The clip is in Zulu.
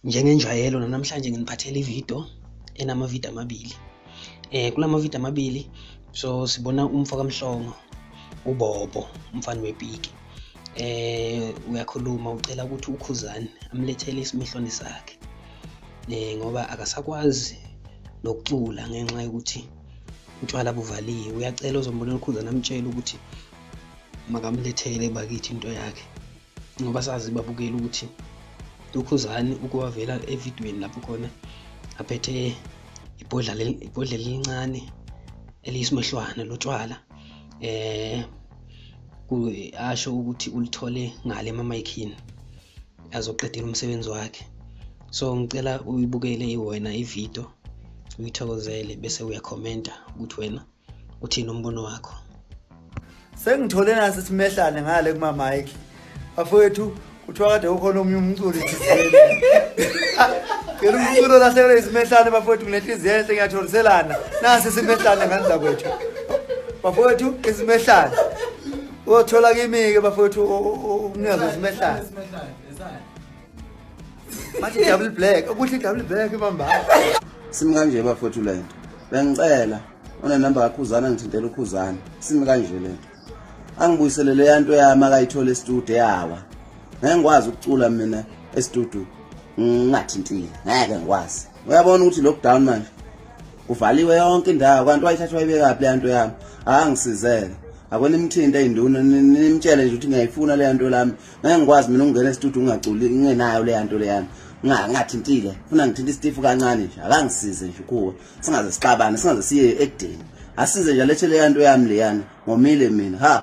Njengenjwayelo namhlanje nginiphathele ividiyo enamavidiyo amabili. Kulamavidiyo amabili so sibona umfo kaMhlongo uBobo umfana wePiki. Uyakhuluma ucela ukuthi uKhuzani amlethele isimehlwane sakhe. Ngoba akasakwazi nokucula ngenxa yokuthi utshwala buvaliwe. Uyacela uzombonela uKhuzani amtshela ukuthi makamlethele bakithi into yakhe. Ngoba sazi babukela ukuthi uKhuzani ukuwavela evidweni lapho khona aphethe ibhodlela elincane eliyisimehlwane lotshwala asho ukuthi ulithole ngale emamayikini azoqedela umsebenzi wakhe. So ngicela uyibukele wena ividiyo uyithokozele bese uyakhomenta ukuthi wena uthini umbono wakho. Sengithole nasi simehlane ngale kuma mic. Bafowethu kuthiwa kade ukhona omunye umculi thizeni. Ngeke umculo lahlele isimehlane bafowethu kunenhliziyo enhle ngiyatholiselana. Nasi simehlane nganza kwethu. Bafowethu isimehlane. Othola kimi ke bafowethu umnikazi wesimehlane. Bathi double black, ukuthi double black bamba. Simi kanje bafowethu lento. Bengicela ona number kaKhuzani ngithintela uKhuzani. Simi kanje lento. Angibuyisele le yanto yami akayithola e-studio yawa. Ngeke ngikwazi ukucula mina e-studio ngingathintile. Ngeke ngikwazi. Uyabona ukuthi lockdown manje uvaliwe yonke indawo kanti wayithatha wayibeka le yanto yami. Angisizele. Akwena imthinda eyinduna nimtshele nje ukuthi ngiyayifuna le yanto lami. Ngeke ngikwazi mina ukungena e-studio ngingaculi ngingenayo le yanto le yami. Ngathintile. Ufuna ngithinta iStifu kancane nje. Akangisize nje kuwe. Singaze sixabane, singaze siye ekudeni. Asize nje lethele yanto yami le yana. Ngomile mina. Ha.